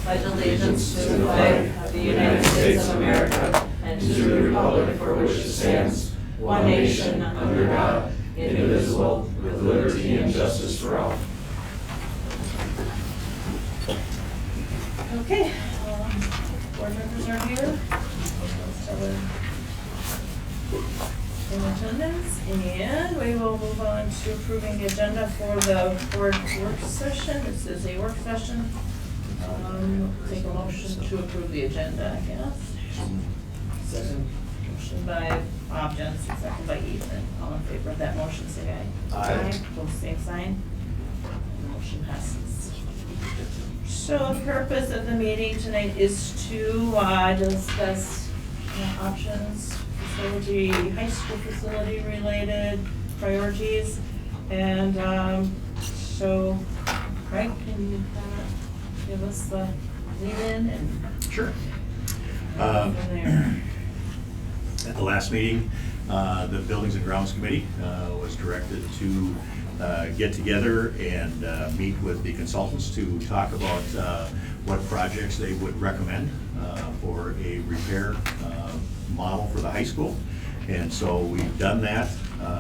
pledge allegiance to the flag of the United States of America and to the republic for which it stands, one nation, under God, indivisible, with liberty and justice for all. Okay, board members are here. In attendance, and we will move on to approving the agenda for the board work session. This is a work session. Take a motion to approve the agenda, I guess. Second. Motion by Bob Jensen, second by Ethan. All in favor of that motion, say aye. Aye. Both same sign. Motion passes. So the purpose of the meeting tonight is to discuss options, facility, high school facility related priorities. And so Craig, can you give us the lead in and Sure. from there? At the last meeting, the Buildings and Grounds Committee was directed to get together and meet with the consultants to talk about what projects they would recommend for a repair model for the high school. And so we've done that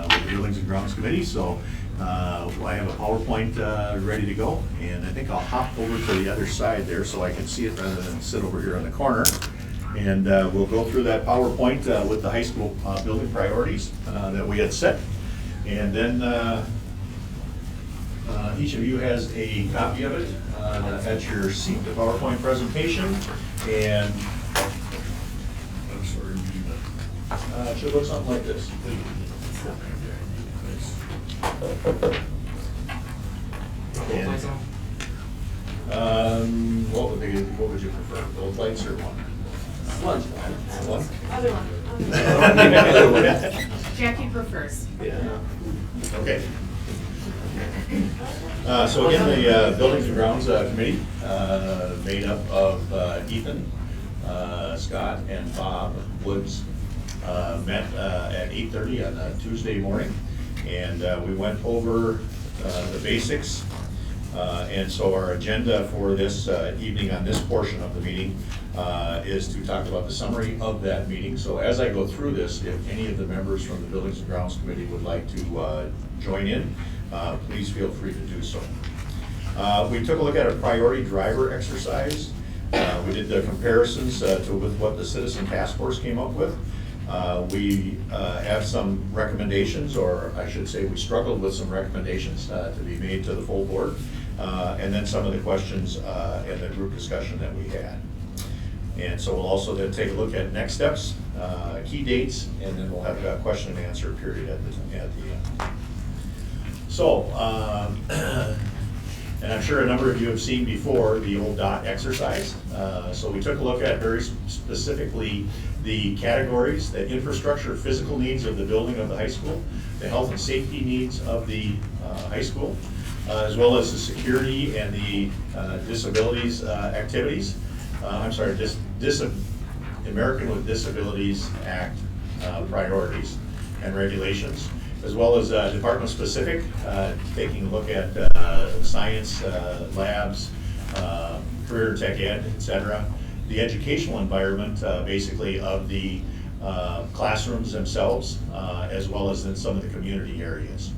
with the Buildings and Grounds Committee. So I have a PowerPoint ready to go, and I think I'll hop over to the other side there so I can see it rather than sit over here in the corner. And we'll go through that PowerPoint with the high school building priorities that we had set. And then each of you has a copy of it at your seat, the PowerPoint presentation. And it should look something like this. And, what would you prefer, both lights or one? One? Other one. Other one. Jackie prefers. Yeah. Okay. So again, the Buildings and Grounds Committee, made up of Ethan, Scott, and Bob Woods, met at 8:30 on a Tuesday morning, and we went over the basics. And so our agenda for this evening on this portion of the meeting is to talk about the summary of that meeting. So as I go through this, if any of the members from the Buildings and Grounds Committee would like to join in, please feel free to do so. We took a look at a priority driver exercise. We did the comparisons with what the Citizen Task Force came up with. We have some recommendations, or I should say we struggled with some recommendations to be made to the full board, and then some of the questions in the group discussion that we had. And so we'll also then take a look at next steps, key dates, and then we'll have a question and answer period at the end. So, and I'm sure a number of you have seen before the old DOT exercise. So we took a look at very specifically the categories, the infrastructure, physical needs of the building of the high school, the health and safety needs of the high school, as well as the security and the disabilities activities. American with Disabilities Act priorities and regulations, as well as department-specific, taking a look at science, labs, career tech ed, et cetera. The educational environment, basically, of the classrooms themselves, as well as in some of the community areas.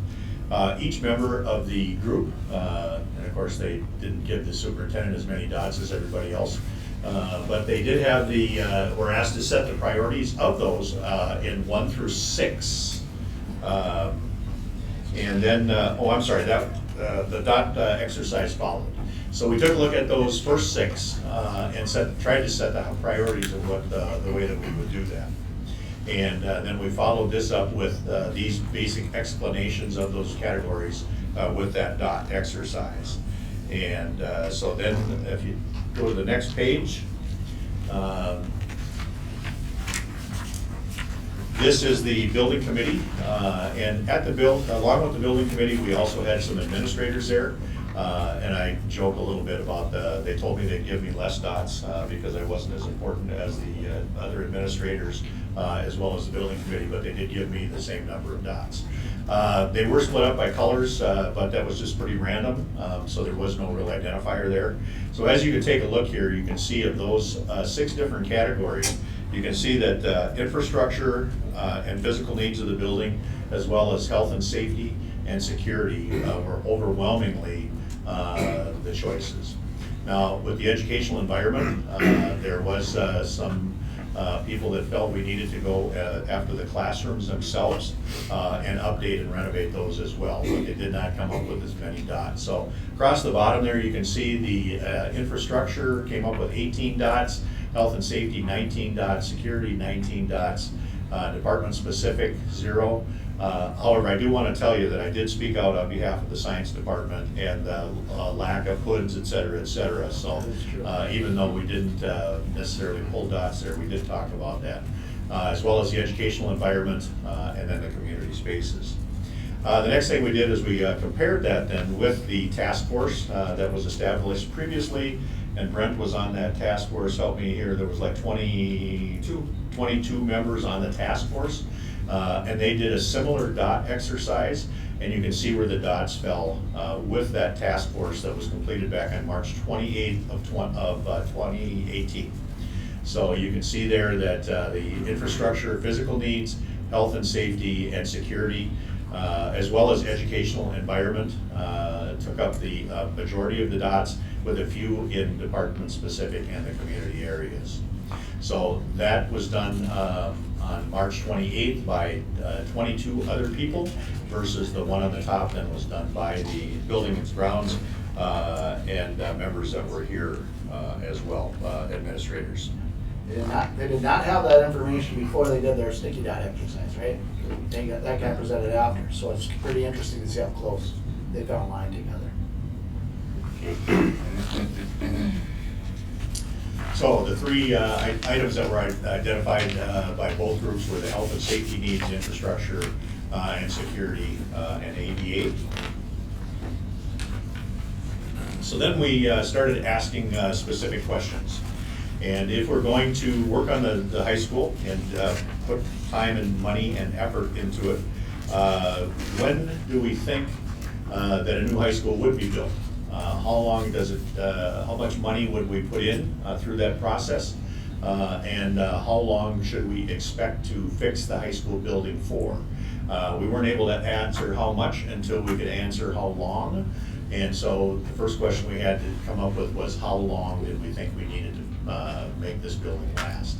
Each member of the group, and of course they didn't give the superintendent as many dots as everybody else, but they did have were asked to set the priorities of those in 1 through 6. And then, the dot exercise followed. So we took a look at those first 6 and tried to set the priorities of what the way that we would do that. And then we followed this up with these basic explanations of those categories with that dot exercise. And so then if you go to the next page, this is the building committee, and along with the building committee, we also had some administrators there. And I joke a little bit about they told me they'd give me less dots because I wasn't as important as the other administrators, as well as the building committee, but they did give me the same number of dots. They were split up by colors, but that was just pretty random, so there was no real identifier there. So as you can take a look here, you can see of those 6 different categories, you can see that infrastructure and physical needs of the building, as well as health and safety and security were overwhelmingly the choices. Now, with the educational environment, there was some people that felt we needed to go after the classrooms themselves and update and renovate those as well, but they did not come up with as many dots. So across the bottom there, you can see the infrastructure came up with 18 dots, health and safety 19 dots, security 19 dots, department specific 0. However, I do want to tell you that I did speak out on behalf of the science department and lack of hoods, et cetera, et cetera. So even though we didn't necessarily pull dots there, we did talk about that, as well as the educational environment and then the community spaces. The next thing we did is we compared that then with the task force that was established previously, and Brent was on that task force. Help me here, there was like 22 members on the task force. And they did a similar dot exercise, and you can see where the dots fell with that task force that was completed back on March 28th of 2018. So you can see there that the infrastructure, physical needs, health and safety, and security, as well as educational environment, took up the majority of the dots, with a few in department specific and the community areas. So that was done on March 28th by 22 other people, versus the one on the top then was done by the building and grounds and members that were here as well, administrators. They did not have that information before they did their sticky dot exercise, right? That got presented after, so it's pretty interesting to see how close they got aligned together. So the 3 items that were identified by both groups were the health and safety needs, infrastructure, and security, and ADA. So then we started asking specific questions. And if we're going to work on the high school and put time and money and effort into it, when do we think that a new high school would be built? How long does it, how much money would we put in through that process? And how long should we expect to fix the high school building for? We weren't able to answer how much until we could answer how long. And so the first question we had to come up with was, how long did we think we needed to make this building last?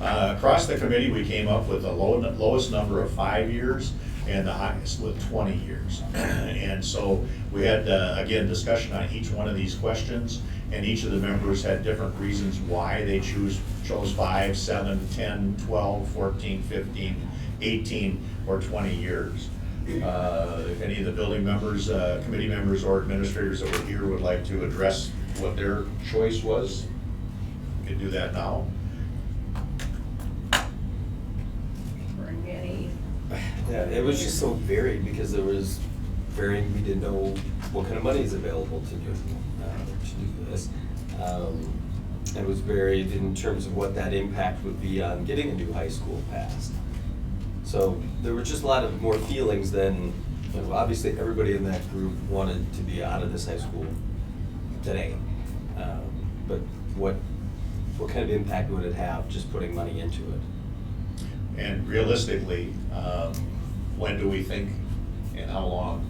Across the committee, we came up with the lowest number of 5 years and the highest with 20 years. And so we had, again, discussion on each one of these questions, and each of the members had different reasons why they chose 5, 7, 10, 12, 14, 15, 18, or 20 years. If any of the building members, committee members, or administrators that were here would like to address what their choice was, we can do that now. Yeah, it was just so varied because there was varying, we didn't know what kind of money is available to do this. It was varied in terms of what that impact would be on getting a new high school passed. So there were just a lot of more feelings than, you know, obviously everybody in that group wanted to be out of this high school today. But what kind of impact would it have just putting money into it? And realistically, when do we think and how long,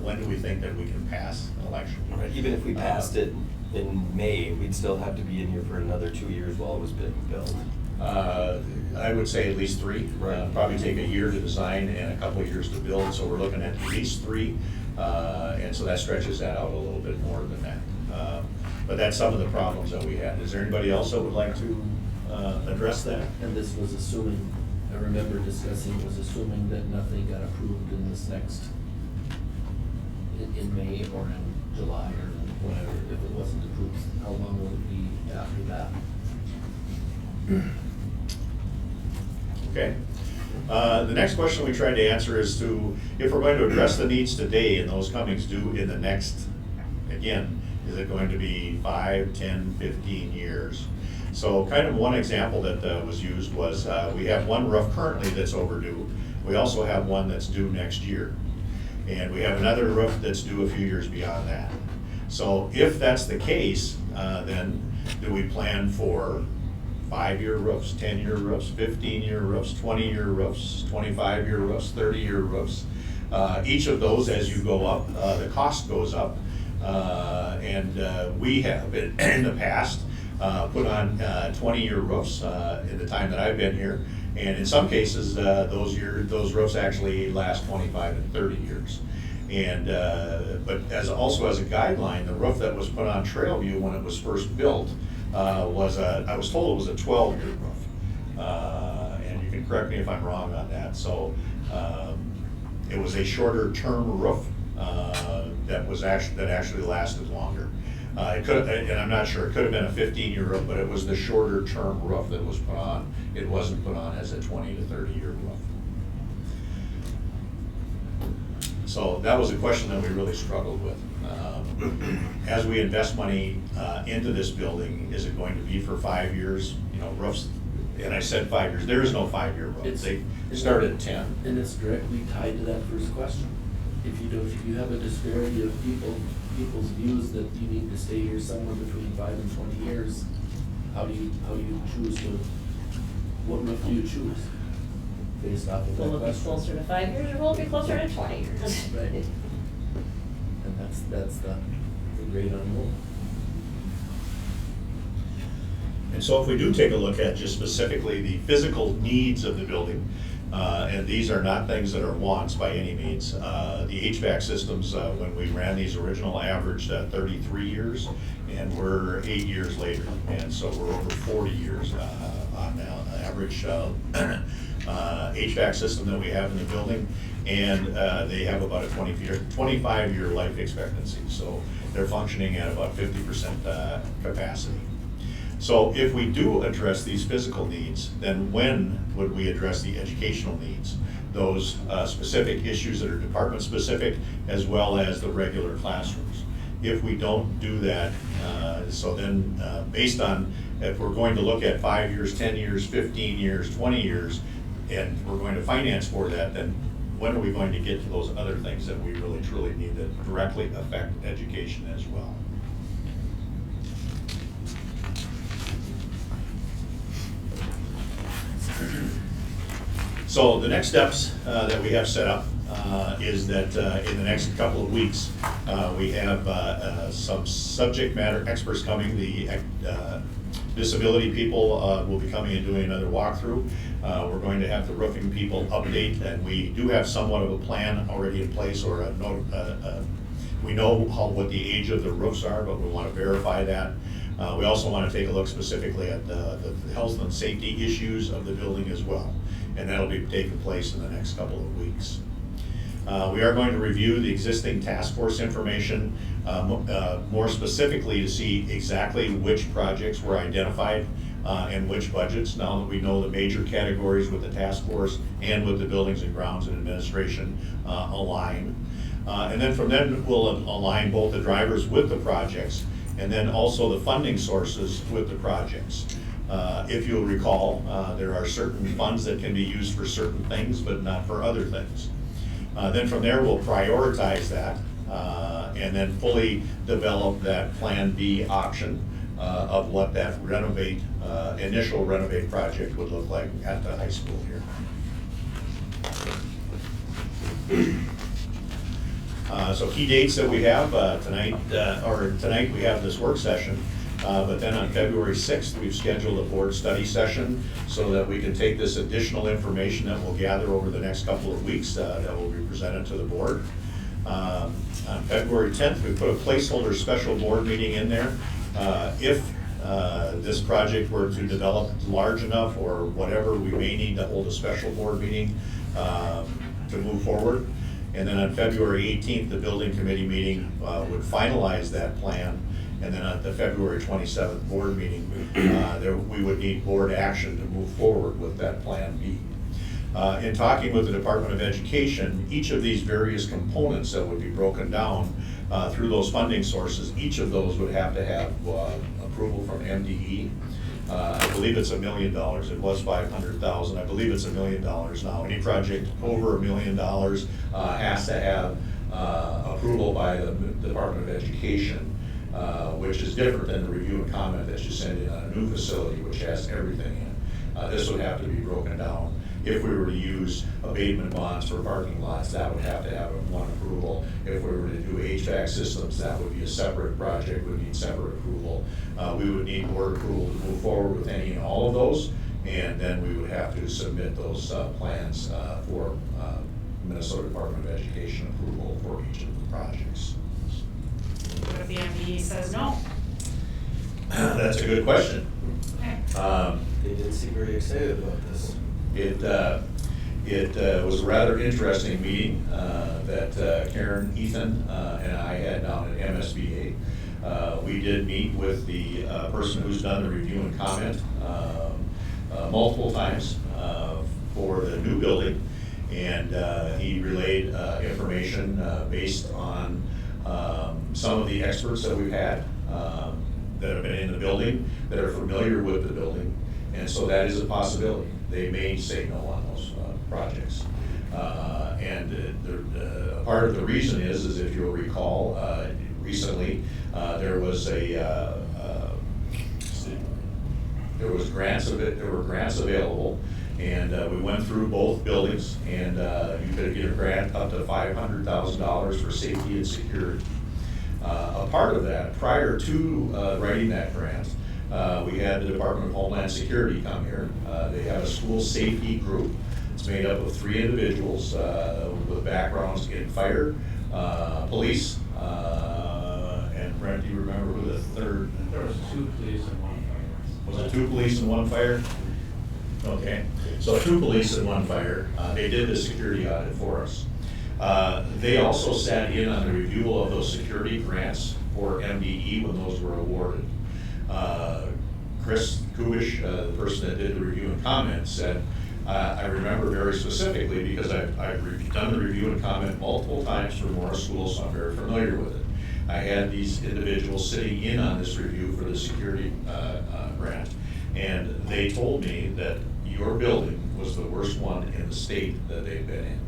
when do we think that we can pass an election? Right. Even if we passed it in May, we'd still have to be in here for another 2 years while it was being built. I would say at least 3. Right. Probably take a year to design and a couple of years to build, so we're looking at least 3. And so that stretches that out a little bit more than that. But that's some of the problems that we had. Is there anybody else that would like to address that? And this was assuming, I remember discussing, it was assuming that nothing got approved in this next, in May or in July or whatever. If it wasn't approved, how long will it be after that? Okay. The next question we tried to answer is if we're going to address the needs today and those comings due in the next, again, is it going to be 5, 10, 15 years? So kind of one example that was used was we have one roof currently that's overdue. We also have one that's due next year. And we have another roof that's due a few years beyond that. So if that's the case, then do we plan for 5-year roofs, 10-year roofs, 15-year roofs, 20-year roofs, 25-year roofs, 30-year roofs? Each of those, as you go up, the cost goes up. And we have in the past put on 20-year roofs in the time that I've been here. And in some cases, those roofs actually last 25 and 30 years. And but also as a guideline, the roof that was put on Trailview when it was first built I was told it was a 12-year roof. And you can correct me if I'm wrong on that. So it was a shorter term roof that actually lasted longer. It could, and I'm not sure, it could have been a 15-year roof, but it was the shorter term roof that was put on. It wasn't put on as a 20 to 30-year roof. So that was a question that we really struggled with. As we invest money into this building, is it going to be for 5 years? You know, roofs, and I said 5 years, there is no 5-year roof. They start at 10. And it's directly tied to that first question. If you have a disparity of people's views that you need to stay here somewhere between 5 and 20 years, how do you choose what roof do you choose? Based off of that Will it be question. closer to 5 years or will it be closer to 20 years? Right. And that's the great unknown. And so if we do take a look at just specifically the physical needs of the building, and these are not things that are wants by any means. The HVAC systems, when we ran these original, averaged 33 years, and we're 8 years later. And so we're over 40 years on now, average HVAC system that we have in the building. And they have about a 25-year life expectancy. So they're functioning at about 50% capacity. So if we do address these physical needs, then when would we address the educational needs? Those specific issues that are department specific, as well as the regular classrooms. If we don't do that, so then based on, if we're going to look at 5 years, 10 years, 15 years, 20 years, and we're going to finance for that, then when are we going to get to those other things that we really truly need that directly affect education as well? So the next steps that we have set up is that in the next couple of weeks, we have some subject matter experts coming. The disability people will be coming and doing another walkthrough. We're going to have the roofing people update, and we do have somewhat of a plan already in place, or a note. We know what the age of the roofs are, but we want to verify that. We also want to take a look specifically at the health and safety issues of the building as well, and that'll be taking place in the next couple of weeks. We are going to review the existing task force information, more specifically to see exactly which projects were identified and which budgets, now that we know the major categories with the task force and with the buildings and grounds and administration align. And then from then we'll align both the drivers with the projects, and then also the funding sources with the projects. If you'll recall, there are certain funds that can be used for certain things, but not for other things. Then from there, we'll prioritize that, and then fully develop that Plan B option of what that initial renovate project would look like at the high school here. So key dates that we have tonight we have this work session, but then on February 6th we've scheduled a board study session so that we can take this additional information that we'll gather over the next couple of weeks that will be presented to the board. On February 10th we put a placeholder special board meeting in there. If this project were to develop large enough or whatever, we may need to hold a special board meeting to move forward. And then on February 18th, the building committee meeting would finalize that plan. And then at the February 27th board meeting, we would need board action to move forward with that Plan B. In talking with the Department of Education, each of these various components that would be broken down through those funding sources, each of those would have to have approval from MDE. I believe it's $1 million. It was 500,000. I believe it's $1 million now. Any project over $1 million has to have approval by the Department of Education, which is different than the review and comment that you send in on a new facility, which has everything in. This would have to be broken down. If we were to use abatement bonds for parking lots, that would have to have one approval. If we were to do HVAC systems, that would be a separate project, would need separate approval. We would need board approval to move forward with any and all of those, and then we would have to submit those plans for Minnesota Department of Education approval for each of the projects. What if the MDE says no? That's a good question. Okay. They didn't seem very excited about this. It was a rather interesting meeting that Karen, Ethan, and I had down at MSBA. We did meet with the person who's done the review and comment multiple times for the new building, and he relayed information based on some of the experts that we've had that have been in the building, that are familiar with the building, and so that is a possibility. They may say no on those projects. And part of the reason is if you'll recall, recently there were grants available, and we went through both buildings, and you could get a grant up to $500,000 for safety and security. A part of that, prior to writing that grant, we had the Department of Homeland Security come here. They have a school safety group. It's made up of 3 individuals with backgrounds in fire, police, and Brent, do you remember who the third? There was 2 police and 1 fire. Was it 2 police and 1 fire? Okay, so 2 police and 1 fire. They did the security audit for us. They also sat in on the review of those security grants for MDE when those were awarded. Chris Kubish, the person that did the review and comment, said, I remember very specifically because I've done the review and comment multiple times for Mora schools, so I'm very familiar with it. I had these individuals sitting in on this review for the security grant, and they told me that your building was the worst one in the state that they've been in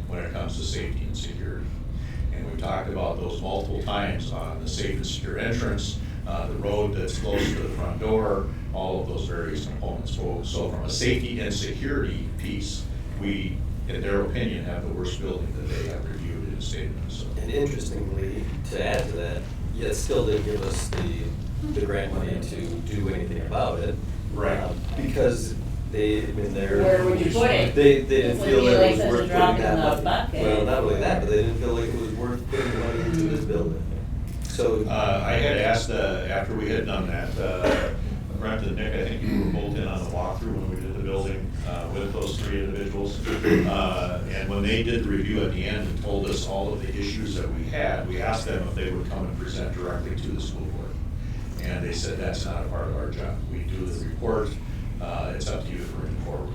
when it comes to safety and security. And we've talked about those multiple times on the safe and secure entrance, the road that's close to the front door, all of those various components. So from a safety and security piece, we, in their opinion, have the worst building that they have reviewed in the state of Minnesota. And interestingly, to add to that, yet still didn't give us the grant money to do anything about it. Right. Because they, I mean, they're. Where would you put it? They didn't It feel would be that like it was such a worth drop putting in that the money. bucket. Well, not only that, but they didn't feel like it was worth putting the money into this building. So. I had asked, after we had done that, Brent and Nick, I think you were both in on the walkthrough when we did the building with those 3 individuals. And when they did the review at the end and told us all of the issues that we had, we asked them if they would come and present directly to the school board. And they said, that's not a part of our job. We do the report, it's up to you to bring it forward.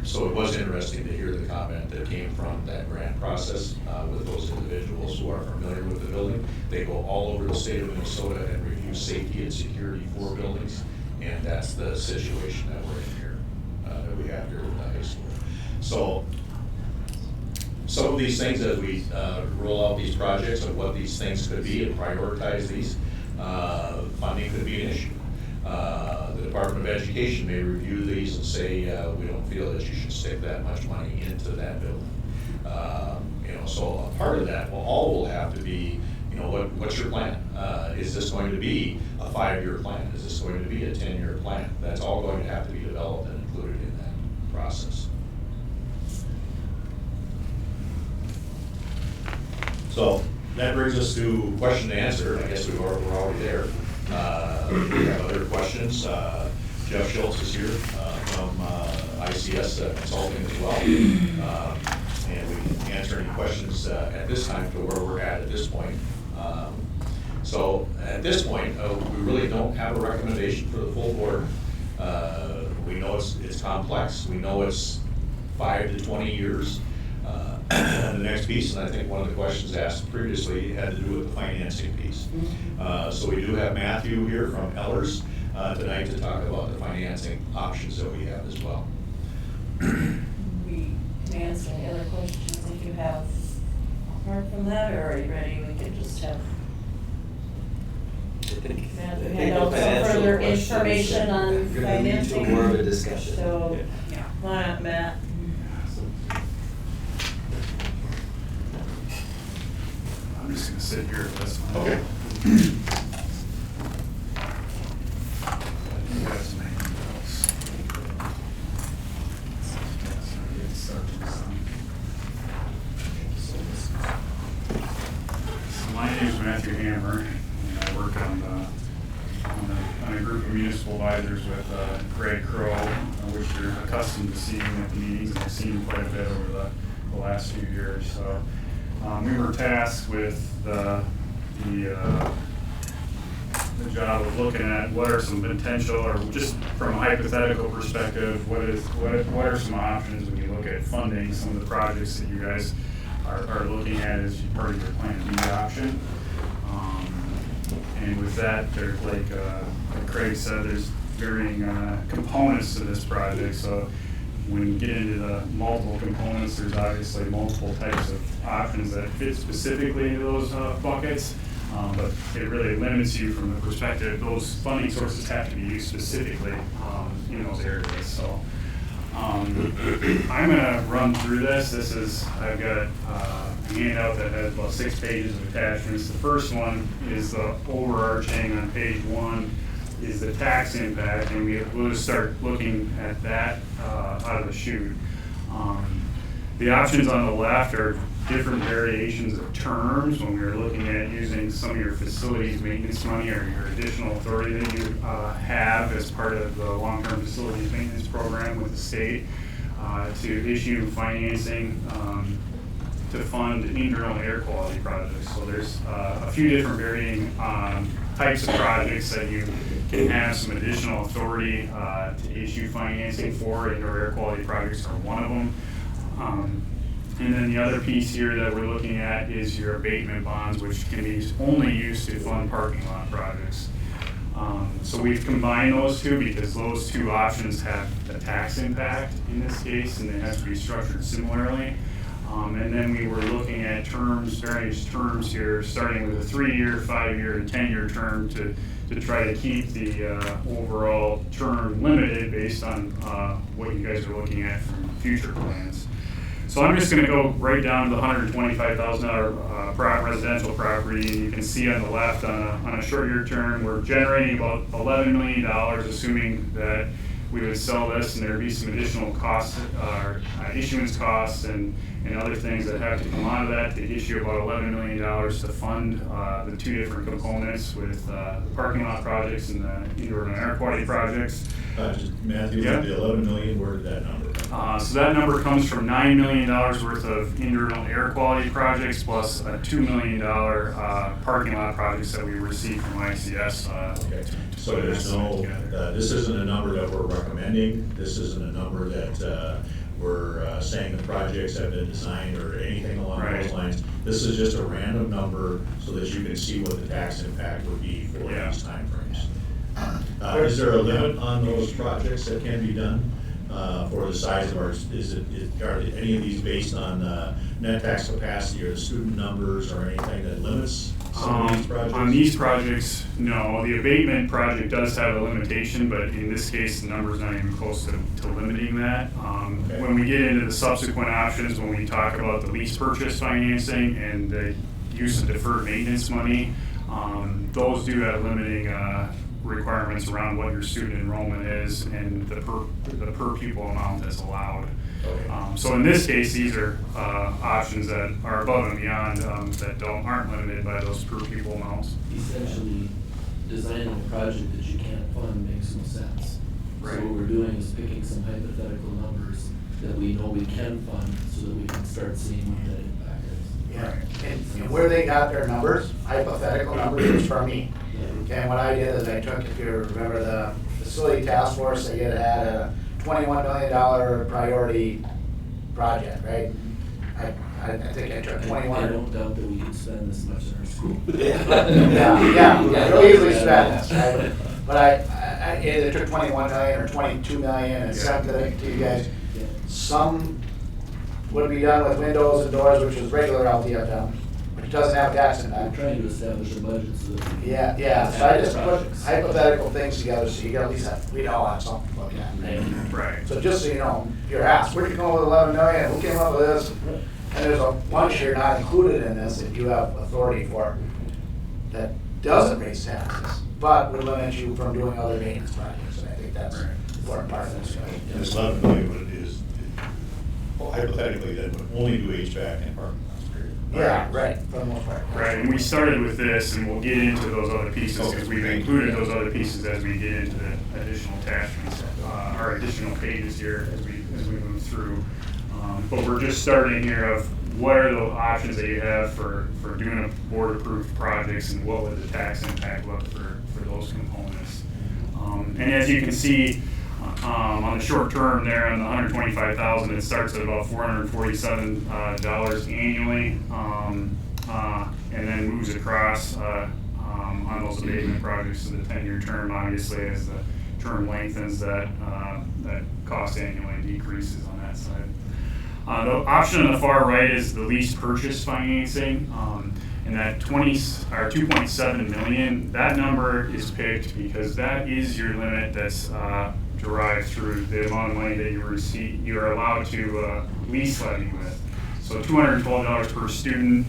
So it was interesting to hear the comment that came from that grant process with those individuals who are familiar with the building. They go all over the state of Minnesota and review safety and security for buildings, and that's the situation that we're in here, that we have here with the high school. So some of these things as we roll out these projects of what these things could be and prioritize these, funding could be an issue. The Department of Education may review these and say, we don't feel that you should stick that much money into that building. So a part of that will have to be, what's your plan? Is this going to be a 5-year plan? Is this going to be a 10-year plan? That's all going to have to be developed and included in that process. So that brings us to question and answer. I guess we're already there. If we have other questions, Jeff Schultz is here from ICS Consulting as well. And we can answer any questions at this time to where we're at this point. So at this point, we really don't have a recommendation for the full board. We know it's complex. We know it's 5 to 20 years. The next piece, and I think one of the questions asked previously had to do with the financing piece. So we do have Matthew here from Ellers tonight to talk about the financing options that we have as well. We can answer any other questions if you have, apart from that, or are you ready? We could just have Matthew hand out some further information on Gonna lead to financing. more of a discussion. So, come on up, Matt. I'm just gonna sit here with this one. Okay. You guys may need those. So my name is Matthew Hammer, and I work on a group of municipal advisors with Greg Crow, which you're accustomed to seeing at the meetings, and I've seen quite a bit over the last few years. So we were tasked with the job of looking at what are some potential, or just from a hypothetical perspective, what are some options when you look at funding some of the projects that you guys are looking at as part of your Plan B option. And with that, there's like Craig said, there's varying components to this project. So when you get into the multiple components, there's obviously multiple types of options that fit specifically into those buckets. But it really limits you from the perspective, those funding sources have to be used specifically in those areas. So I'm gonna run through this. I've got a handout that has about 6 pages of attachments. The first one is the overarching on page 1 is the tax impact, and we'll just start looking at that out of the chute. The options on the left are different variations of terms when we were looking at using some of your facilities maintenance money or your additional authority that you have as part of the long-term facilities maintenance program with the state to issue financing to fund internal air quality projects. So there's a few different varying types of projects that you can have some additional authority to issue financing for. Indoor air quality projects are one of them. And then the other piece here that we're looking at is your abatement bonds, which can be only used to fund parking lot projects. So we've combined those two because those two options have a tax impact in this case, and they have to be structured similarly. And then we were looking at various terms here, starting with a 3-year, 5-year, and 10-year term to try to keep the overall term limited based on what you guys are looking at from future plans. So I'm just gonna go right down to the $125,000 residential property, and you can see on the left on a short-year term, we're generating about $11 million, assuming that we would sell this, and there'd be some additional costs, issuance costs and other things that have to come out of that to issue about $11 million to fund the 2 different components with the parking lot projects and the indoor and air quality projects. Matthew, Yeah. the 11 million, where did that number come from? So that number comes from $9 million worth of internal air quality projects plus a $2 million parking lot projects that we received from ICS. Okay, so there's no, this isn't a number that we're recommending, this isn't a number that we're saying the projects have been designed or anything along those lines. This is just a random number so that you can see what the tax impact would be for these timeframes. Is there a limit on those projects that can be done for the size of ours? Are any of these based on net tax capacity or the student numbers or anything that limits some of these projects? On these projects, no. The abatement project does have a limitation, but in this case, the number's not even close to limiting that. Okay. When we get into the subsequent options, when we talk about the lease purchase financing and the use of deferred maintenance money, those do have limiting requirements around what your student enrollment is and the per pupil amount that's allowed. Okay. So in this case, these are options that are above and beyond that aren't limited by those per pupil amounts. Essentially, designing a project that you can't fund makes no sense. So Right. what we're doing is picking some hypothetical numbers that we know we can fund so that we can start seeing what that impact is. Yeah, and where they got their numbers, hypothetical numbers, was from me. Okay, and what I did is I took, if you remember the facility task force, they had a $21 million priority project, right? I think I turned I 21. don't doubt that we could spend this much in our school. Yeah, real easily spend this, right? But I either took 21 million or 22 million and sent it to you guys. Yeah. Some would be done with windows and doors, which is regular LTF done, which doesn't have tax We're impact. trying to establish a budget so that. Yeah, so I just put Projects. hypothetical things together so you can at least have, we'd all have something to look at. Right. So just so you know, you're asked, where'd you come up with 11 million, who came up with this? And there's a bunch here not included in this that you have authority for that doesn't raise taxes, but would limit you from doing other maintenance projects, and I think that's an important part of this. And this 11 million is, well, hypothetically, that would only do HVAC and parking lots, period. Yeah, right, for the most part. Right, and we started with this, and we'll get into those other pieces, because we've included those other pieces as we get into the additional attachments, or additional pages here as we move through. But we're just starting here of what are the options that you have for doing a board-approved projects, and what would the tax impact look for those components. And as you can see, on the short term there, on the $125,000, it starts at about $447 annually, and then moves across on those abatement projects to the 10-year term. Obviously, as the term lengthens, that cost annually decreases on that side. The option on the far right is the lease purchase financing, and that 2.7 million. That number is picked because that is your limit that's derived through the amount of money that you are allowed to lease levy with. So $212 per student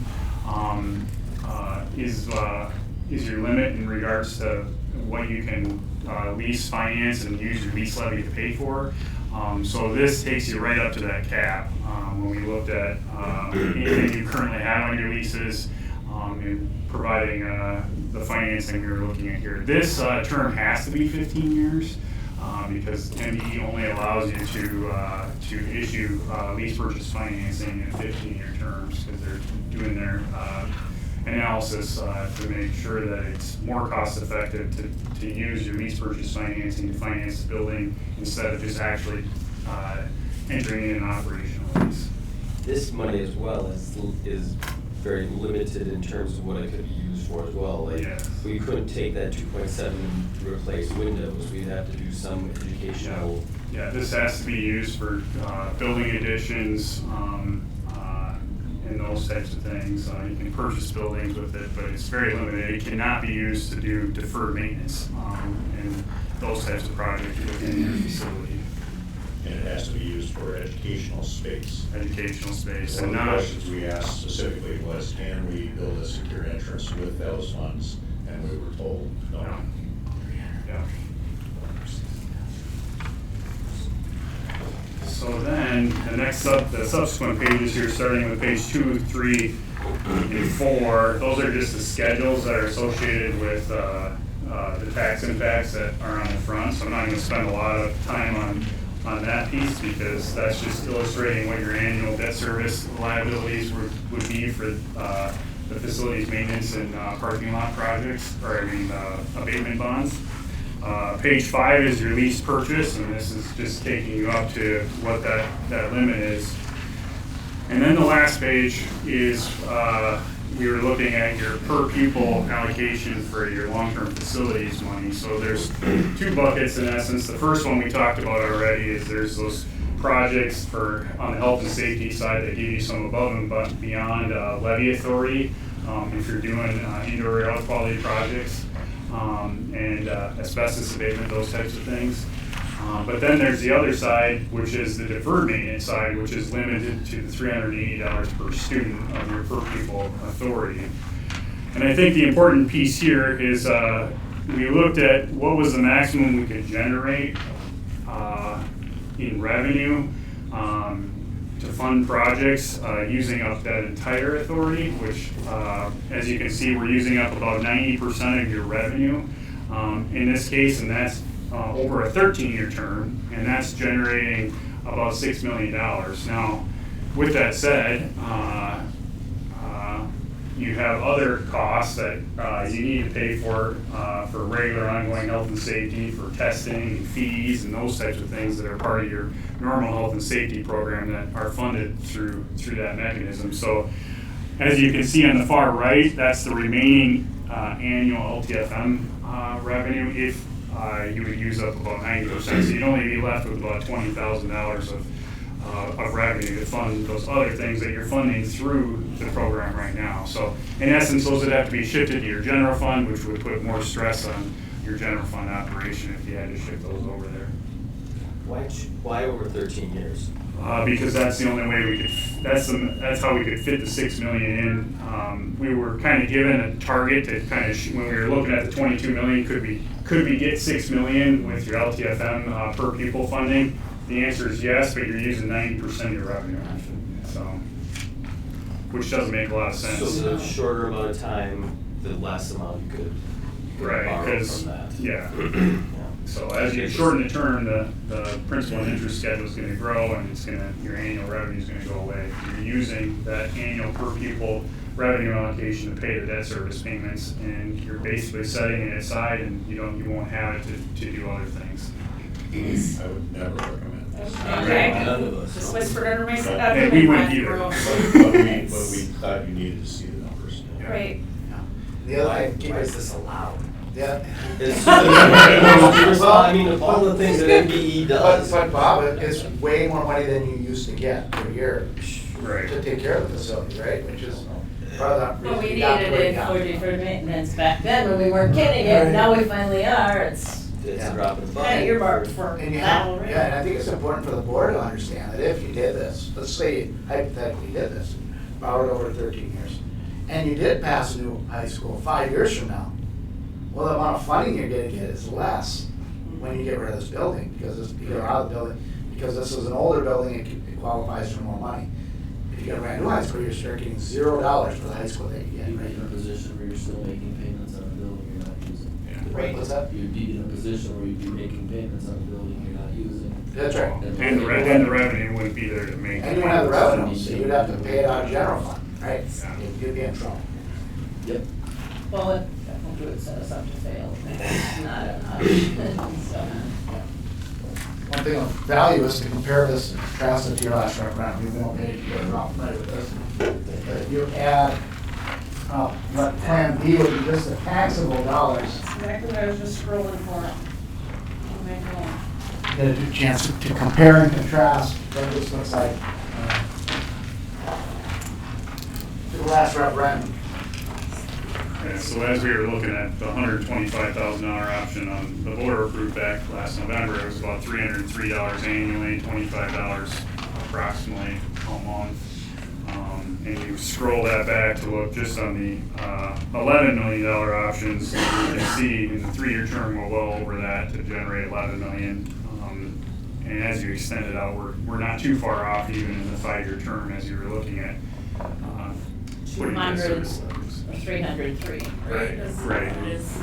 is your limit in regards to what you can lease, finance, and use your lease levy to pay for. So this takes you right up to that cap when we looked at anything you currently have on your leases, and providing the financing we were looking at here. This term has to be 15 years because MBE only allows you to issue lease purchase financing in 15-year terms because they're doing their analysis to make sure that it's more cost effective to use your lease purchase financing to finance the building instead of just actually entering in an operational lease. This money as well is very limited in terms of what it could be used for as well. Like, Yes. we couldn't take that 2.7 and replace windows. We'd have to do some educational. Yeah, this has to be used for building additions and those types of things. You can purchase buildings with it, but it's very limited. It cannot be used to do deferred maintenance and those types of projects within your facility. And it has to be used for educational space. Educational space. One And of the not, questions we asked specifically was, can we build a secure entrance with those funds? And we were told, no. yeah. So then, the subsequent pages here, starting with page 2, 3, and 4, those are just the schedules that are associated with the tax impacts that are on the front. So I'm not going to spend a lot of time on that piece because that's just illustrating what your annual debt service liabilities would be for the facilities maintenance and parking lot projects, or abatement bonds. Page 5 is your lease purchase, and this is just taking you up to what that limit is. And then the last page is we were looking at your per pupil allocation for your long-term facilities money. So there's 2 buckets in essence. The first one we talked about already is there's those projects on the health and safety side that give you some above and beyond levy authority if you're doing indoor air quality projects. And asbestos abatement, those types of things. But then there's the other side, which is the deferred maintenance side, which is limited to the $380 per student of your per pupil authority. And I think the important piece here is we looked at what was the maximum we could generate in revenue to fund projects using up that entire authority, which as you can see, we're using up about 90% of your revenue in this case, and that's over a 13-year term, and that's generating about $6 million. Now, with that said, you have other costs that you need to pay for regular ongoing health and safety, for testing and fees and those types of things that are part of your normal health and safety program that are funded through that mechanism. So as you can see on the far right, that's the remaining annual LTFM revenue if you would use up about 90%. So you'd only be left with about $20,000 of revenue to fund those other things that you're funding through the program right now. So in essence, those would have to be shifted to your general fund, which would put more stress on your general fund operation if you had to shift those over there. Why over 13 years? Because that's the only way we could, that's how we could fit the 6 million in. We were kind of given a target to kind of, when we were looking at the 22 million, could we get 6 million with your LTFM per pupil funding? The answer is yes, but you're using 90% of your revenue, so, which doesn't make a lot of sense. So the shorter amount of time, the less amount you could Right, borrow because, from that. yeah. So as you shorten the term, the principal and interest schedule is gonna grow and your annual revenue is gonna go away. You're using that annual per pupil revenue allocation to pay the debt service payments, and you're basically setting it aside and you won't have it to do other things. I would never recommend this. Okay. None of us. Just whispered under my breath. And we wouldn't either. But we thought you needed to see the numbers. Right. The other Why thing, is this allowed? yeah. It's, I mean, of all the things that MBE does. But Bob, it's way more money than you used to get per year Right. to take care of the facility, right? Which is part of that But reason we got to needed where you it got. for deferred maintenance back then when we weren't getting it, and now we finally are, it's It's a drop in the bucket. kind of earmarked for And you that have, already. yeah, and I think it's important for the board to understand that if you did this, let's say you hypothetically did this, borrowed over 13 years, and you did pass a new high school 5 years from now, well, the amount of funding you're gonna get is less when you get rid of this building, because you get out of the building, because this is an older building, it qualifies for more money. If you get a brand new high school, you're start getting $0 for the high school that you get, You'd be right? in a position where you're still making payments on a building you're not using. Right, what's that? You'd be in a position where you'd be making payments on a building you're not using. That's right. And the revenue wouldn't be there to make. And you wouldn't have the revenue, so you'd have to pay it out of general fund, right? You'd be in trouble. Yep. Well, it definitely would set us up to fail. It's not an option, so. One thing of value is to compare this, contrast it to your last referendum, we won't pay you to go around play with this. But if you add, what Plan B would be just the taxable dollars, Exactly what I was just scrolling for. Oh, my God. get a chance to compare and contrast what this looks like. To the last referendum. Yeah, so as we were looking at the $125,000 option on the voter approved act last November, it was about $303 annually, $25 approximately a month. And you scroll that back to look just on the $11 million options, you can see in the 3-year term we're well over that to generate $11 million. And as you extend it out, we're not too far off even in the 5-year term as you were looking at putting debt 200 service levels. or 303, right? Right, That's right. what it is.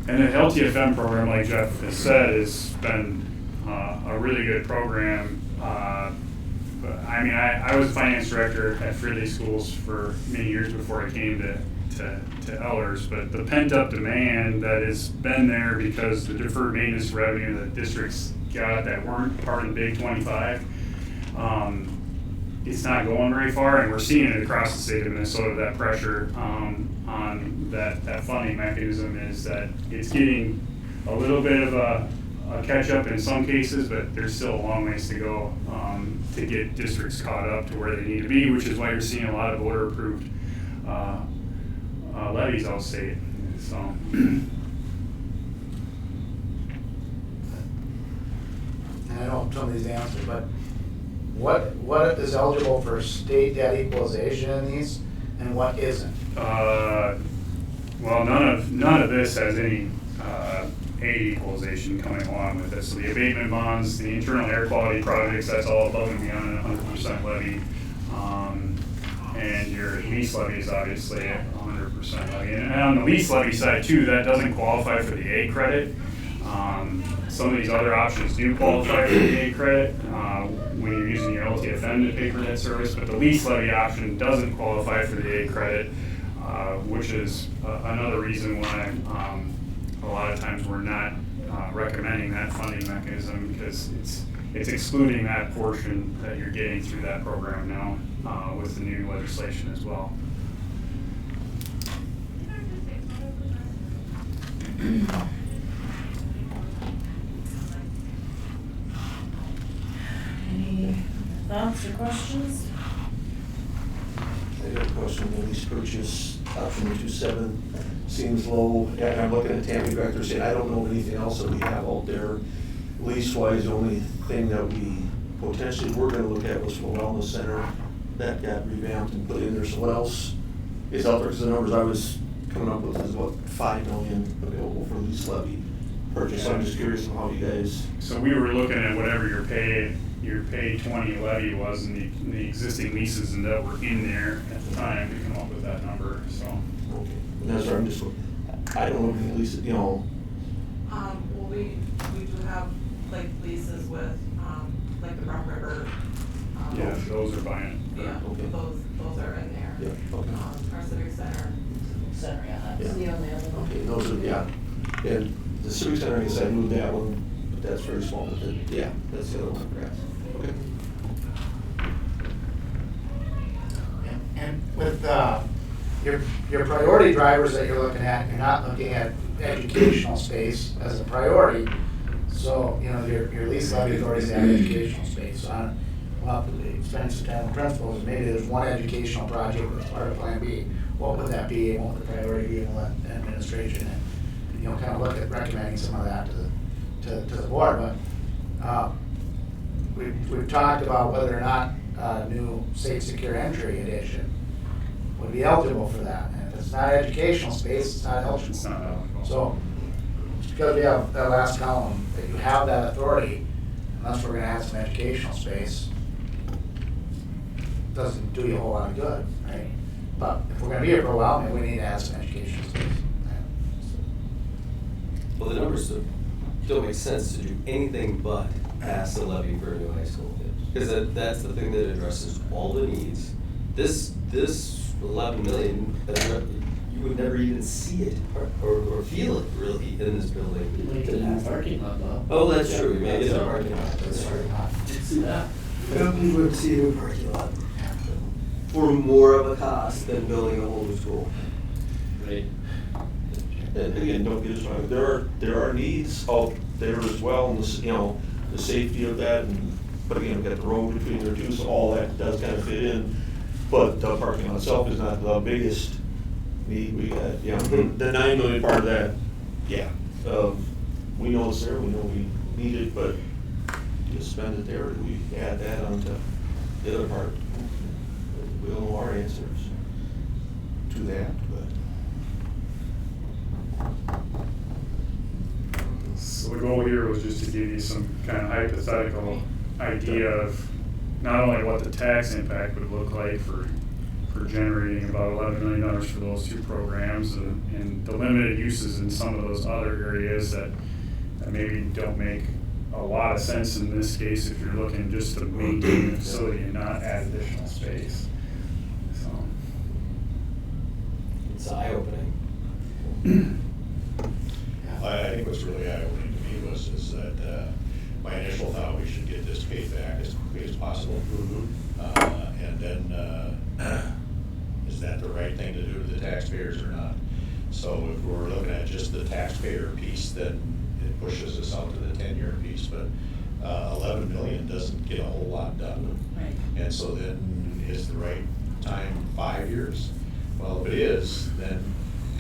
And the LTFM program, like Jeff has said, has been a really good program. But I mean, I was a finance director at Freely Schools for many years before I came to Ellers, but the pent-up demand that has been there because the deferred maintenance revenue that districts got that weren't part of the Big 25, it's not going very far, and we're seeing it across the state of Minnesota, that pressure on that funding mechanism is that it's getting a little bit of a catch-up in some cases, but there's still a long ways to go to get districts caught up to where they need to be, which is why you're seeing a lot of voter-approved levies outstate. So. And I know some of these answers, but what is eligible for state debt equalization in these, and what isn't? Well, none of this has any aid equalization coming along with it. So the abatement bonds, the internal air quality projects, that's all above and beyond a 100% levy. And your lease levy is obviously a 100% levy. And on the lease levy side too, that doesn't qualify for the A credit. Some of these other options do qualify for the A credit when you're using your LTFM to pay for that service, but the lease levy option doesn't qualify for the A credit, which is another reason why a lot of times we're not recommending that funding mechanism, because it's excluding that portion that you're getting through that program now with the new legislation as well. Any thoughts or questions? I got a question, the lease purchase option 27 seems low, and I'm looking at Tammy back there saying, I don't know of anything else that we have out there. Lease-wise, the only thing that we potentially were gonna look at was from a wellness center that got revamped and put in there, so what else is out there? Because the numbers I was coming up with is what, 5 million available for lease levy purchase, I'm just curious on how you guys. So we were looking at whatever your pay 20 levy was and the existing leases and that were in there at the time to come up with that number, so. Okay, and that's where I'm just, I don't know if any leases, you know. Well, we do have like leases with, like the Rock River. Yeah, those are buying. Yeah, Okay. those are in there. Yeah, okay. Our Civic Center. Center, yeah, that's Yeah. the only other one. Okay, those are, yeah, and the Civic Center, I guess I moved that one, but that's very small, but then, yeah, that's the other one, grass, okay. And with your priority drivers that you're looking at, you're not looking at educational space as a priority. So, you know, your lease levy authorities have educational space. So I well, spend some time with principals, maybe there's one educational project that's part of Plan B. What would that be, and what would the priority be, and let administration, and, you know, kind of look at recommending some of that to the board. But we've talked about whether or not new safe, secure entry edition would be eligible for that. And if it's not educational space, it's not eligible. It's not eligible. So, just because we have that last column, that you have that authority, unless we're gonna add some educational space, doesn't do you a whole lot of good, right? But if we're gonna be here for a while, maybe we need to add some educational space. Well, the numbers don't make sense to do anything but pass the levy for a new high school. Because that's the thing that addresses all the needs. This 11 million, you would never even see it or feel it really in this building. You might get a half parking lot though. Oh, that's true, you may get a parking lot, that's true. Did you see that? We would see a new parking lot for more of a cost than building a whole new school. Right. And again, don't get us wrong, there are needs out there as well, and you know, the safety of that, and, but again, we've got the road between there too, so all that does kind of fit in. But the parking lot itself is not the biggest need we got, you know, the 9 million part of that, yeah. We know it's there, we know we need it, but just spend it there, do we add that onto the other part? We don't know our answers to that, but. So the goal here was just to give you some kind of hypothetical idea of not only what the tax impact would look like for generating about $11 million for those two programs and the limited uses in some of those other areas that maybe don't make a lot of sense in this case if you're looking just to maintain the facility and not add additional space. So. It's eye-opening. I think what's really eye-opening to me is that my initial thought we should get this paid back as quickly as possible. And then, is that the right thing to do to the taxpayers or not? So if we're looking at just the taxpayer piece, then it pushes us out to the 10-year piece, but 11 million doesn't get a whole lot done. Right. And so then is the right time 5 years? Well, if it is, then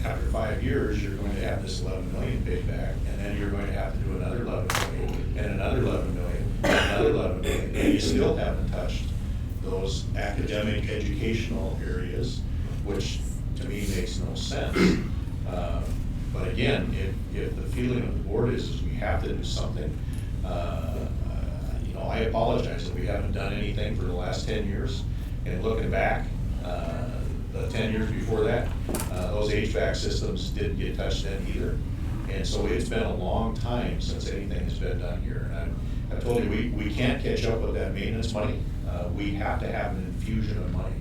after 5 years, you're going to have this 11 million paid back, and then you're going to have to do another 11 million, and another 11 million, and another 11 million, and you still haven't touched those academic, educational areas, which to me makes no sense. But again, if the feeling of the board is we have to do something, you know, I apologize that we haven't done anything for the last 10 years, and looking back, the 10 years before that, those HVAC systems didn't get touched then either. And so it's been a long time since anything has been done here. And I've told you, we can't catch up with that maintenance money. We have to have an infusion of money.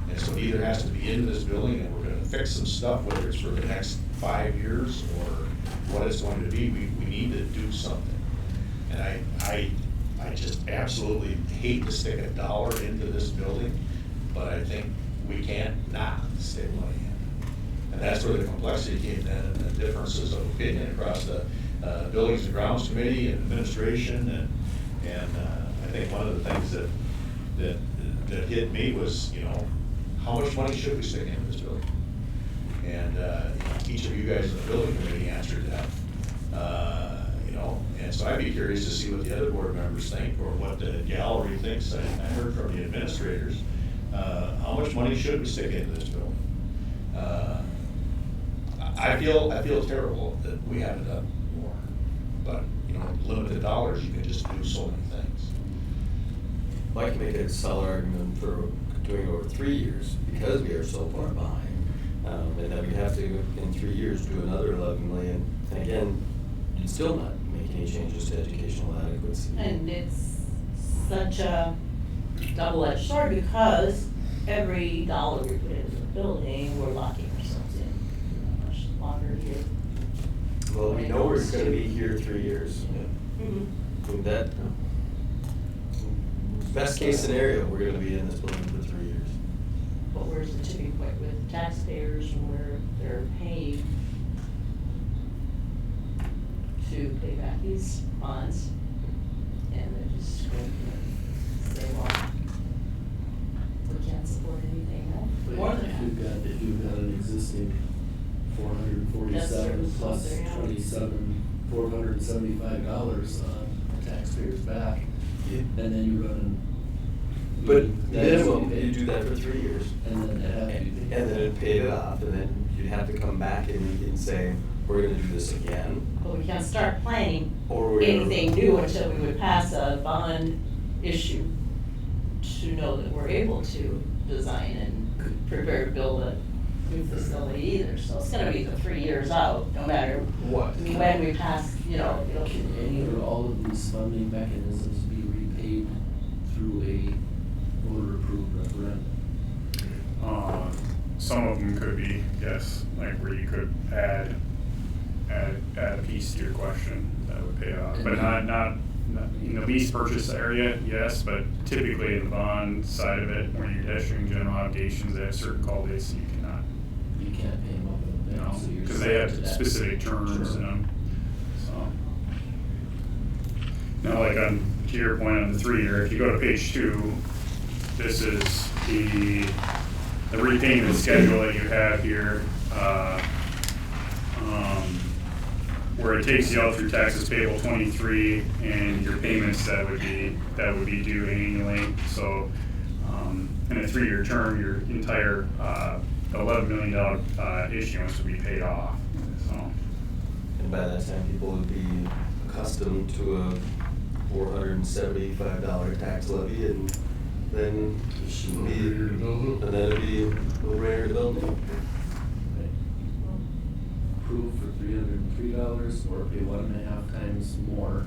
And so it either has to be into this building and we're gonna fix some stuff, whether it's for the next 5 years or what it's going to be, we need to do something. And I just absolutely hate to stick a dollar into this building, but I think we can't not stick money in. And that's where the complexity came in, and the differences of opinion across the Buildings and Grounds Committee and administration, and I think one of the things that hit me was, how much money should we stick into this building? And each of you guys in the building committee answered that. And so I'd be curious to see what the other board members think, or what the gallery thinks. I heard from the administrators, how much money should we stick into this building? I feel terrible that we haven't done more, but limited dollars, you can just do so many things. Well, I can make a solid argument for doing it over 3 years because we are so far behind. And then we'd have to, in 3 years, do another 11 million. And again, you'd still not make any changes to educational adequacy. And it's such a double-edged sword because every dollar we put into the building, we're locking ourselves in much longer here. Well, we know we're gonna be here 3 years. Mm-hmm. And that, best case scenario, we're gonna be in this building for 3 years. But where's the tipping point with taxpayers where they're paying to pay back these bonds? And they're just going to say, well, we can't support anything more than that. If you've got an existing 447 That's plus true. $475 on the taxpayer's back, Yeah. and then you run. But minimum, you do that for 3 years. And then it has to be paid. And then it paid it off, and then you'd have to come back and say, we're gonna do this again. But we can't start planning Or we're gonna- anything new until we would pass a bond issue to know that we're able to design and prepare to build a new facility either. So it's gonna be the 3 years out, no matter What? when we pass, it'll continue. Will all of these funding mechanisms be repaid through a voter-approved referendum? Some of them could be, yes, like where you could add a piece to your question that would pay off, but not in the lease purchase area, yes, but typically in the bond side of it, where you're issuing general obligations, they have certain call dates and you cannot, You can't pay them up in advance, so you're because they have stuck to that. specific terms in Sure. them, so. Now, like to your point on the 3 year, if you go to page 2, this is the repayment schedule that you have here, where it takes you out through taxes payable 23 and your payments that would be due annually. So, in a 3 year term, your entire $11 million issuance would be paid off. So, And by that time, people would be accustomed to a $475 tax levy, and then it shouldn't be, and then it'd be a no-brainer to build. Okay. Approve for $303 or pay 1.5 times more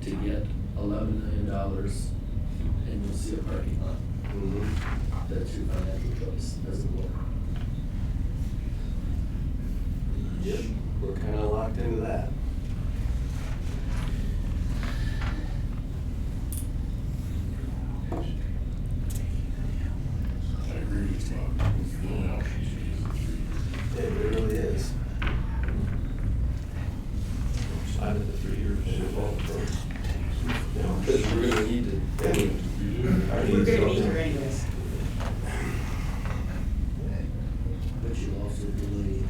to get $11 million and you'll see a parking lot. That's your financial choice as a board. Yep, we're kinda locked into that. I agree with you. It really is. I'm at the 3 years. Because we're gonna need to. We're gonna be here anyways. But you'll also delay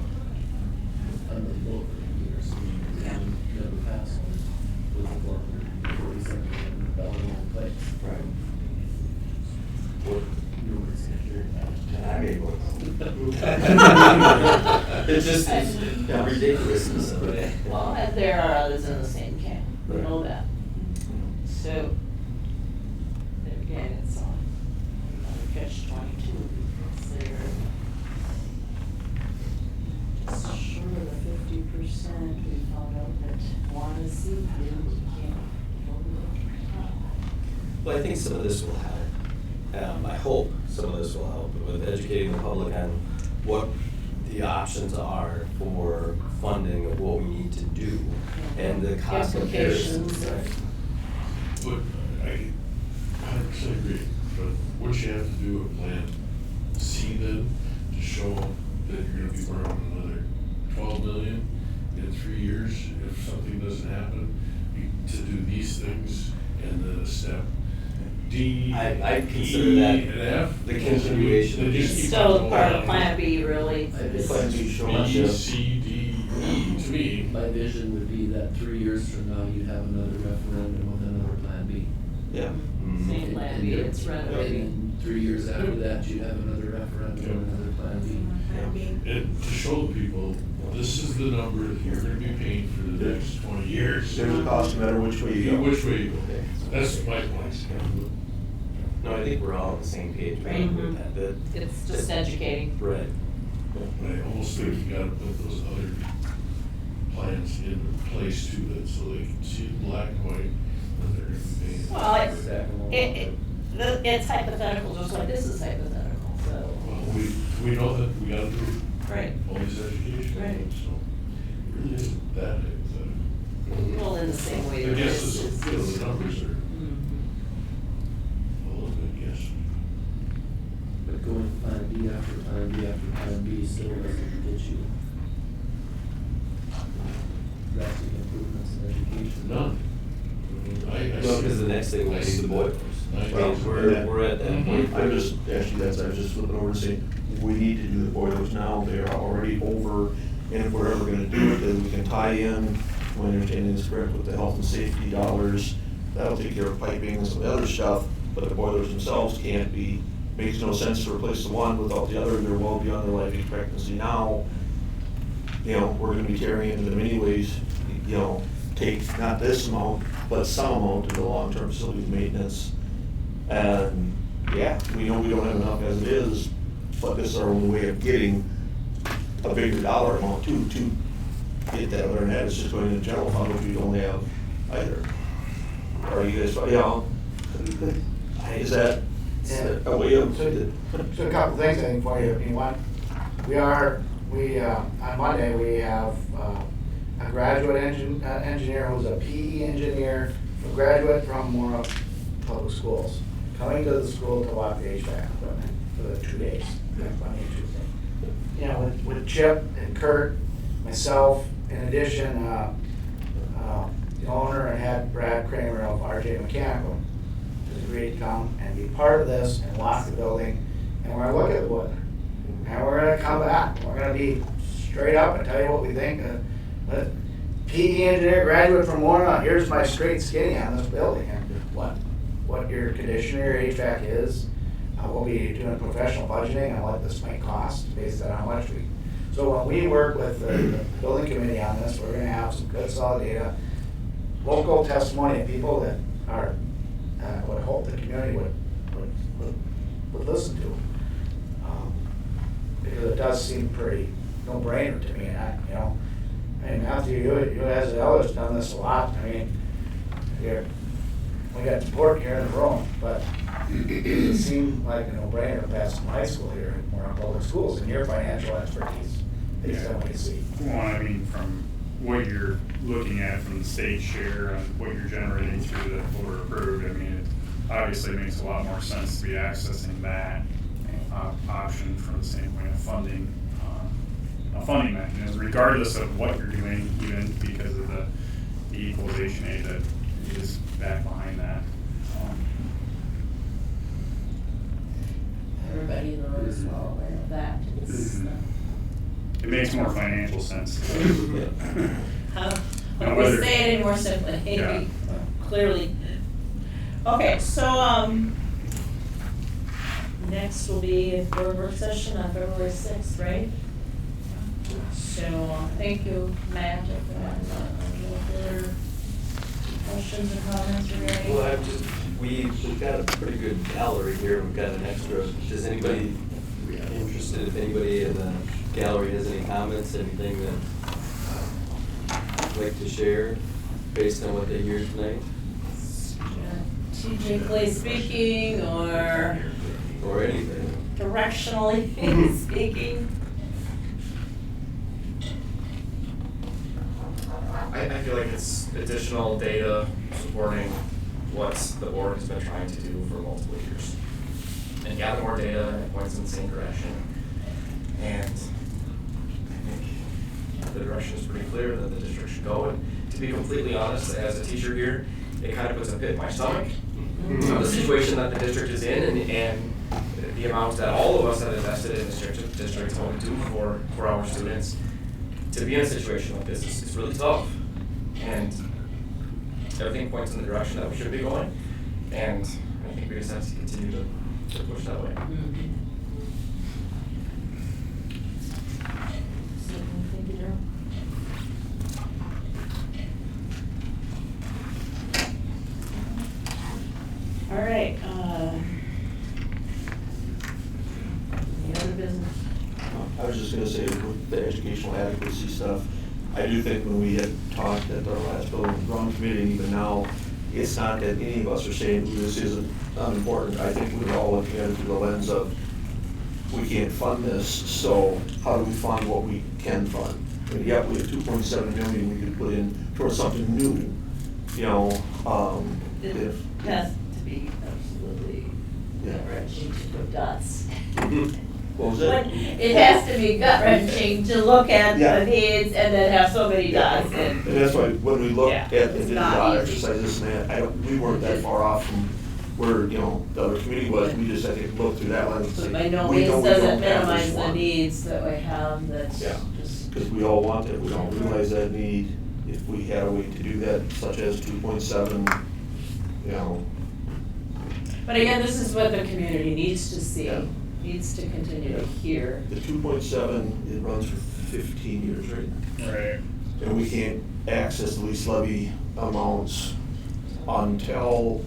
under the vote for years. Yeah. You never pass one with the 447 million in place. Right. What? Your words can't hear that. I made one. It's just, it's ridiculous. Well, and there are others in the same camp, we know that. So, there again, it's on another catch-22, because they're just short of the 50% we found out that one is seated, can't. Well, I think some of this will help. I hope some of this will help with educating the public on what the options are for funding of what we need to do and the cost comparisons. Implications. Right. But I 100% agree, but what you have to do with Plan C then, to show that you're gonna be borrowing another 12 million in 3 years, if something doesn't happen, to do these things, and then a step D, I consider E, that and F. the continuation. They just It's keep still on part going of on. Plan B, really. Plan B B, C, D, E, to me. My vision would be that 3 years from now, you'd have another referendum with another Plan B. Yeah. Same Plan B, it's renovating. And 3 years after that, you'd have another referendum and another Plan B. And to show the people, this is the number that you're gonna be paying for the next 20 years. There's a cost no matter which way you go. Which way you go. That's my point. No, I think we're all on the same page Right. with that. It's just educating. Right. But I almost think you gotta put those other plans in place too, that so they can see it black and white, what they're gonna be paying. Well, it's hypothetical, just like this is hypothetical, so. Well, we know that we gotta do Right. all this education, Right. so it really isn't that hypothetical. Well, in the same way. I that guess this is- the numbers are Mhm. a little bit guessing. But going Plan B after Plan B after Plan B still doesn't get you drastic improvements in education. None. I No, see- because the next thing will I be see the that. boilers. I Well, see We're at that point. I'm just, actually, I was just flipping over and saying, we need to do the boilers now, they're already over, and if we're ever gonna do it, then we can tie in, when understanding is correct, with the health and safety dollars, that'll take care of piping and some of the other stuff, but the boilers themselves can't be, makes no sense to replace the one without the other, they're well beyond their life expectancy now. You know, we're gonna be tearing into them anyways, you know, take not this amount, but some amount to the long-term facilities maintenance. And, yeah, we know we don't have enough as it is, but this is our only way of getting a bigger dollar amount to get that other, and that is just going in the general fund, which we don't have either. Are you guys, you know, is that a way of? So a couple things I think for you. I mean, one, on Monday, we have a graduate engineer who's a PE engineer, a graduate from Mora Public Schools, coming to the school to walk the HVAC equipment for the 2 days, Monday and Tuesday. You know, with Chip and Kurt, myself, in addition, the owner and head Brad Kramer of RJ Mechanical has agreed to come and be part of this and walk the building, and we're gonna look at wood. And we're gonna come back, we're gonna be straight up and tell you what we think. PE engineer, graduate from Mora, here's my straight skinny on this building, and what your conditioner, your HVAC is. We'll be doing professional budgeting on what this might cost, based on how much we. So when we work with the building committee on this, we're gonna have some good solid data, local testimony of people that are, would hope the community would listen to. Because it does seem pretty no-brainer to me, and I mean, Matthew, you as others done this a lot, I mean, we got support here in the room, but it seemed like a no-brainer to pass some high school here at Mora Public Schools and your financial expertise, based on what you see. Well, I mean, from what you're looking at from the state share and what you're generating through the voter approved, I mean, it obviously makes a lot more sense to be accessing that option from the standpoint of funding, a funding mechanism, regardless of what you're doing, even because of the equalization aid that is back behind that. Everybody in the room is well aware of that. It's, It makes more financial sense. How, Now, we whether- say it any more simply, Yeah. clearly. Okay, so, next will be a board work session on February 6th, right? So, thank you, Matt, for that. Any further questions or comments regarding? Well, we've got a pretty good gallery here, we've got an extra, does anybody interested, if anybody in the gallery has any comments, anything that like to share based on what they hear tonight? Strategically speaking, or Or anything? directionally speaking? I feel like it's additional data supporting what the board has been trying to do for multiple years. And gather more data, and it points in the same direction. And I think the direction is pretty clear that the district should go. And to be completely honest, as a teacher here, it kind of puts a pit in my stomach of the situation that the district is in, and the amount that all of us have invested in the district what we do for our students. To be in a situation like this is really tough. And everything points in the direction that we should be going. And I think we just have to continue to push that way. Thank you, Daryl. All right, any other business? I was just gonna say with the educational adequacy stuff, I do think when we had talked at our last building and ground committee, and even now, it's not that any of us are saying this isn't unimportant. I think we're all looking at it through the lens of, we can't fund this, so how do we fund what we can fund? And yep, we have 2.7 million we could put in towards something new, you know, It if. has to be absolutely Yeah. gut-wrenching to put dots. What was When- it? It has to be gut-wrenching to look at Yeah. the needs and then have so many dots And and. that's why when we looked Yeah, at it's and did a not lot of easy. exercises and that, we weren't that far off from where, you know, the other committee was. We just, I think, looked through that lens and But said, by no we means know we does don't it have minimize this the one. needs that we have, that's Yeah. just. Because we all want it, we don't realize that need. If we had a way to do that, such as 2.7, you know. But again, this is what the community needs to see, Yeah. needs to continue to hear. The 2.7, it runs for 15 years, right? Right. And we can't access the lease levy amounts until,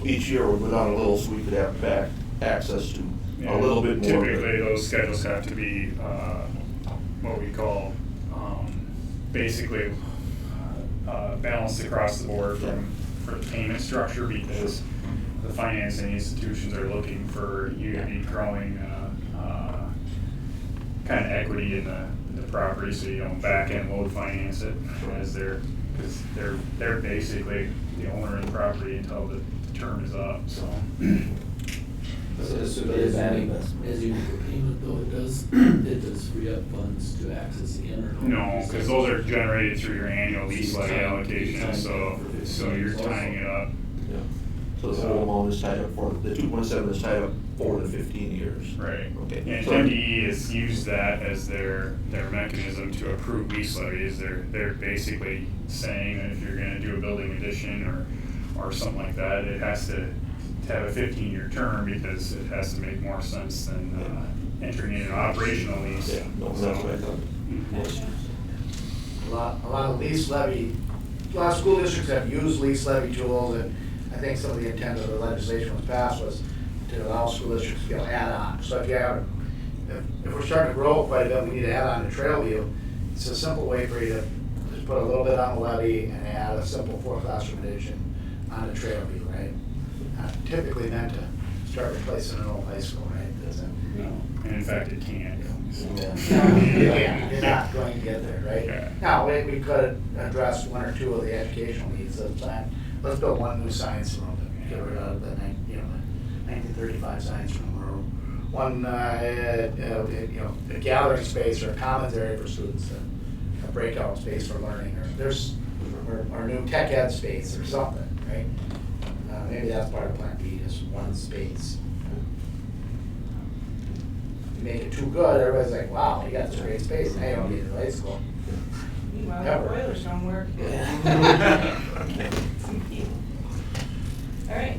each year we'll go down a little so we could have back access to a little bit more. Typically, those schedules have to be, what we call, basically, balanced across the board for the payment structure, because the financing institutions are looking for you to be growing, kind of equity in the property, so you don't back-end load finance it as because they're basically the owner of the property until the term is up, so. So this would But be a as bad you, investment. as you make a payment though, it does free up funds to access the internet. No, because those are generated through your annual lease levy Time- allocation, time so you're also. tying it up. Yeah. So the whole amount is tied up for, the 2.7 is tied up for the 15 years. Right. Okay. And So- MDE has used that as their mechanism to approve lease levies. They're basically saying that if you're gonna do a building addition or something like that, it has to have a 15-year term, because it has to make more sense than entering in an operational lease. Yeah, no, that's what I thought. A lot of lease levy, a lot of school districts have used lease levy tools, and I think some of the intent of the legislation was passed was to allow school districts to be able to add on. So if we're starting to grow quite a bit, we need to add on to Trailview. It's a simple way for you to just put a little bit on the levy and add a simple 4-classroom addition on the Trailview, right? Typically meant to start replacing an old high school, right? Doesn't. No, and in fact, it can't. You're not going to get there, right? Yeah. Now, we could address one or two of the educational needs of the plan. Let's build one new science room, get rid of the 1935 science room, or one, a gathering space or a commons area for students, a breakout space for learning, or new tech ed space or something, right? Maybe that's part of Plan B, just one space. You make it too good, everybody's like, wow, you got this great space, now you don't need it in high school. Meanwhile, Never. the boilers don't work. All right,